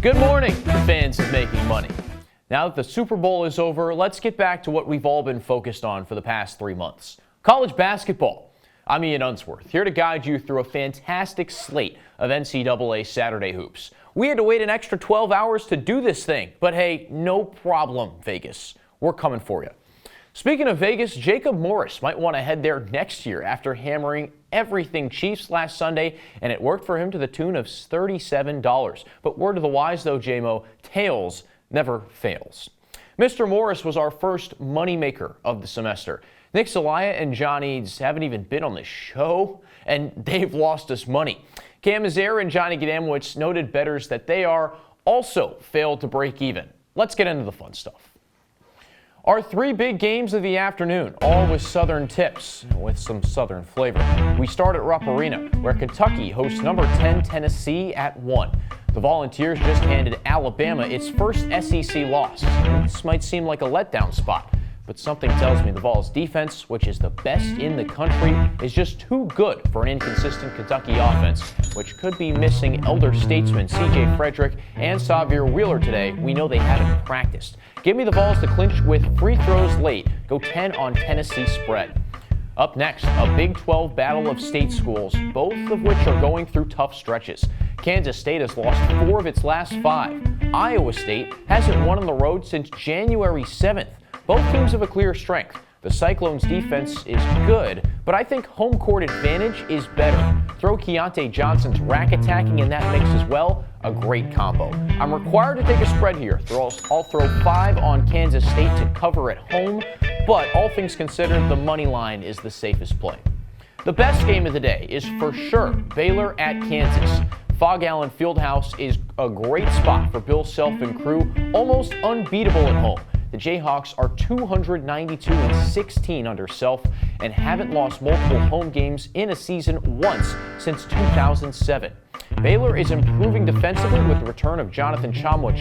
Good morning, fans of making money. Now that the Super Bowl is over, let's get back to what we've all been focused on for the past 3 months. College basketball. I'm Ian Unsworth, here to guide you through a fantastic slate of NCAA Saturday hoops. We had to wait an extra 12 hours to do this thing, but hey, no problem, Vegas. We're coming for you. Speaking of Vegas, Jacob Morris might want to head there next year after hammering everything Chiefs last Sunday, and it worked for him to the tune of $37. But word to the wise, though, JMO, tails never fails. Mr. Morris was our first moneymaker of the semester. Nick Zelaya and John Eads haven't even been on the show, and they've lost us money. Cam Azair and Johnny Gadamowicz noted bettors that they are also failed to break even. Let's get into the fun stuff. Our 3 big games of the afternoon, all with Southern tips, with some Southern flavor. We start at Rupp Arena, where Kentucky hosts number 10 Tennessee at 1. The Volunteers just handed Alabama its first SEC loss. This might seem like a letdown spot, but something tells me the Vols' defense, which is the best in the country, is just too good for an inconsistent Kentucky offense, which could be missing elder statesmen C.J. Frederick and Xavier Wheeler today. We know they haven't practiced. Give me the Vols to clinch with free throws late. Go 10 on Tennessee spread. Up next, a Big 12 battle of state schools, both of which are going through tough stretches. Kansas State has lost 4 of its last 5. Iowa State hasn't won on the road since January 7th. Both teams have a clear strength. The Cyclones' defense is good, but I think home court advantage is better. Throw Keontae Johnson's rack attacking in that mix as well, a great combo. I'm required to take a spread here. I'll throw 5 on Kansas State to cover at home, but all things considered, the money line is the safest play. The best game of the day is for sure Baylor at Kansas. Fog Allen Fieldhouse is a great spot for Bill Self and crew, almost unbeatable at home. The Jayhawks are 292-16 under Self and haven't lost multiple home games in a season once since 2007. Baylor is improving defensively with the return of Jonathan Tchamwa,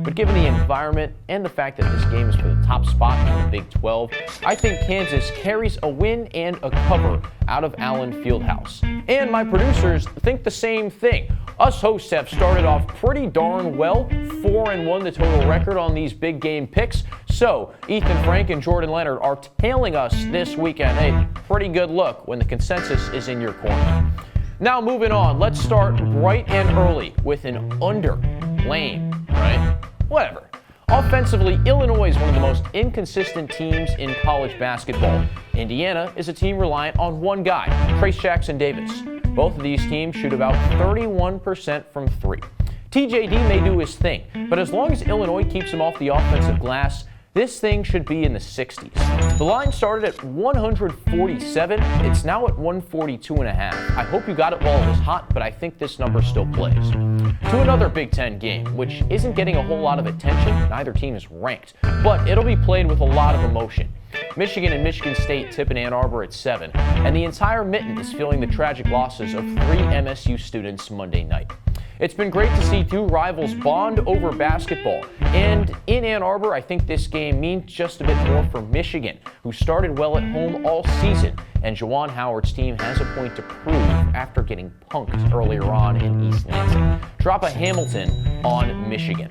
but given the environment and the fact that this game is for the top spot in the Big 12, I think Kansas carries a win and a cover out of Allen Fieldhouse. And my producers think the same thing. Us hosts have started off pretty darn well, 4-1 the total record on these big game picks. So Ethan Frank and Jordan Leonard are tailing us this weekend. A pretty good look when the consensus is in your corner. Now moving on, let's start bright and early with an under. Lame, right? Whatever. Offensively, Illinois is one of the most inconsistent teams in college basketball. Indiana is a team reliant on one guy, Trayce Jackson-Davis. Both of these teams shoot about 31% from 3. TJD may do his thing, but as long as Illinois keeps him off the offensive glass, this thing should be in the 60s. The line started at 147. It's now at 142.5. I hope you got it while it was hot, but I think this number still plays. To another Big Ten game, which isn't getting a whole lot of attention. Neither team is ranked, but it'll be played with a lot of emotion. Michigan and Michigan State tip in Ann Arbor at 7, and the entire Mitten is feeling the tragic losses of 3 MSU students Monday night. It's been great to see 2 rivals bond over basketball, and in Ann Arbor, I think this game means just a bit more for Michigan, who started well at home all season, and Juwan Howard's team has a point to prove after getting punked earlier on in East Lansing. Drop a Hamilton on Michigan.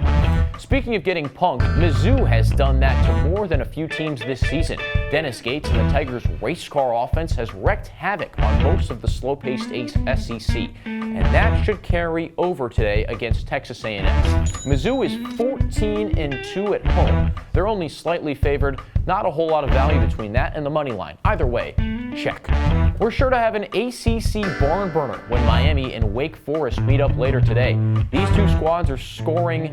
Speaking of getting punked, Mizzou has done that to more than a few teams this season. Dennis Gates and the Tigers' race car offense has wreaked havoc on most of the slow-paced SEC, and that should carry over today against Texas A&M. Mizzou is 14-2 at home. They're only slightly favored. Not a whole lot of value between that and the money line. Either way, check. We're sure to have an ACC barn burner when Miami and Wake Forest meet up later today. These 2 squads are scoring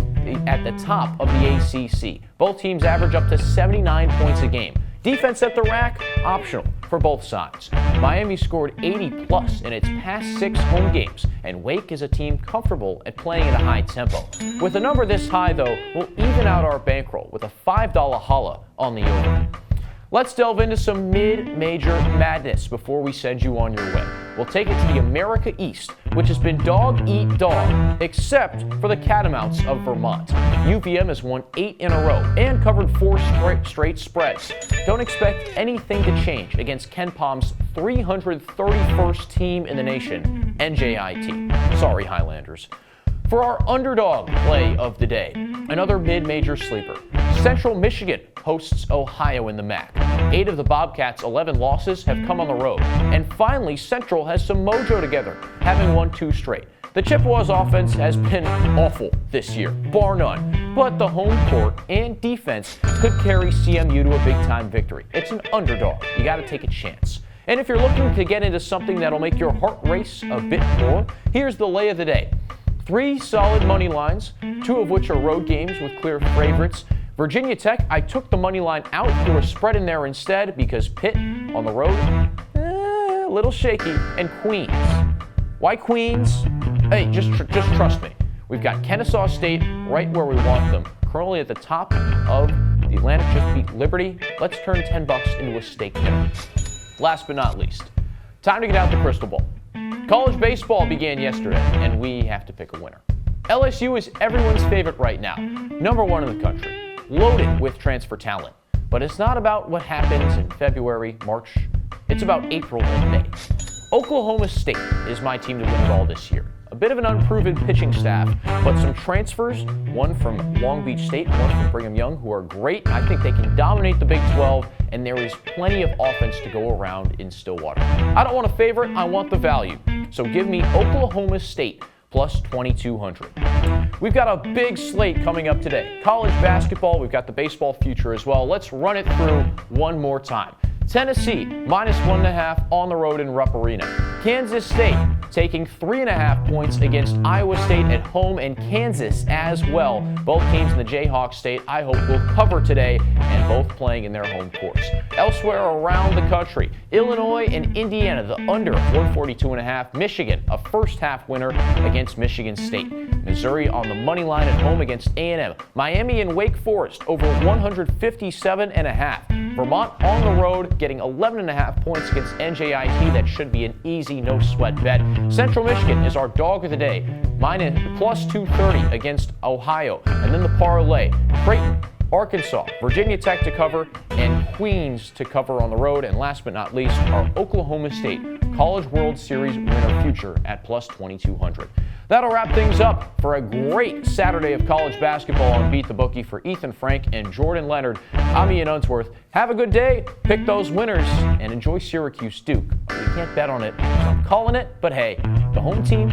at the top of the ACC. Both teams average up to 79 points a game. Defense at the rack, optional for both sides. Miami scored 80+ in its past 6 home games, and Wake is a team comfortable at playing at a high tempo. With a number this high, though, we'll even out our bankroll with a $5 holla on the over. Let's delve into some mid-major madness before we send you on your way. We'll take it to the America East, which has been dog-eat-dog, except for the Catamounts of Vermont. UVM has won 8 in a row and covered 4 straight spreads. Don't expect anything to change against Ken Palm's 331st team in the nation, NJIT. Sorry, Highlanders. For our underdog play of the day, another mid-major sleeper. Central Michigan hosts Ohio in the MAC. 8 of the Bobcats' 11 losses have come on the road. And finally, Central has some mojo together, having won 2 straight. The Chippewas offense has been awful this year, bar none. But the home court and defense could carry CMU to a big-time victory. It's an underdog. You got to take a chance. And if you're looking to get into something that'll make your heart race a bit more, here's the lay of the day. 3 solid money lines, 2 of which are road games with clear favorites. Virginia Tech, I took the money line out, threw a spread in there instead because Pitt on the road, a little shaky, and Queens. Why Queens? Hey, just trust me. We've got Kennesaw State right where we want them, currently at the top of the Atlantic, just beat Liberty. Let's turn $10 into a stake dinner. Last but not least, time to get out the crystal ball. College baseball began yesterday, and we have to pick a winner. LSU is everyone's favorite right now, #1 in the country, loaded with transfer talent. But it's not about what happens in February, March. It's about April and May. Oklahoma State is my team to win it all this year. A bit of an unproven pitching staff, but some transfers, one from Long Beach State, one from Brigham Young, who are great. I think they can dominate the Big 12, and there is plenty of offense to go around in Stillwater. I don't want a favorite, I want the value. So give me Oklahoma State plus 2,200. We've got a big slate coming up today. College basketball, we've got the baseball future as well. Let's run it through one more time. Tennessee, -1.5 on the road in Rupp Arena. Kansas State taking 3.5 points against Iowa State at home, and Kansas as well. Both teams in the Jayhawk State, I hope, will cover today, and both playing in their home courts. Elsewhere around the country, Illinois and Indiana, the under 142.5. Michigan, a first-half winner against Michigan State. Missouri on the money line at home against A&M. Miami and Wake Forest over 157.5. Vermont on the road, getting 11.5 points against NJIT. That should be an easy, no-sweat bet. Central Michigan is our dog of the day, plus 230 against Ohio. And then the parlay, Creighton, Arkansas, Virginia Tech to cover, and Queens to cover on the road. And last but not least, our Oklahoma State College World Series winner future at plus 2,200. That'll wrap things up for a great Saturday of college basketball on Beat the Bookie. For Ethan Frank and Jordan Leonard, I'm Ian Unsworth. Have a good day, pick those winners, and enjoy Syracuse Duke. We can't bet on it, so I'm calling it, but hey, the home team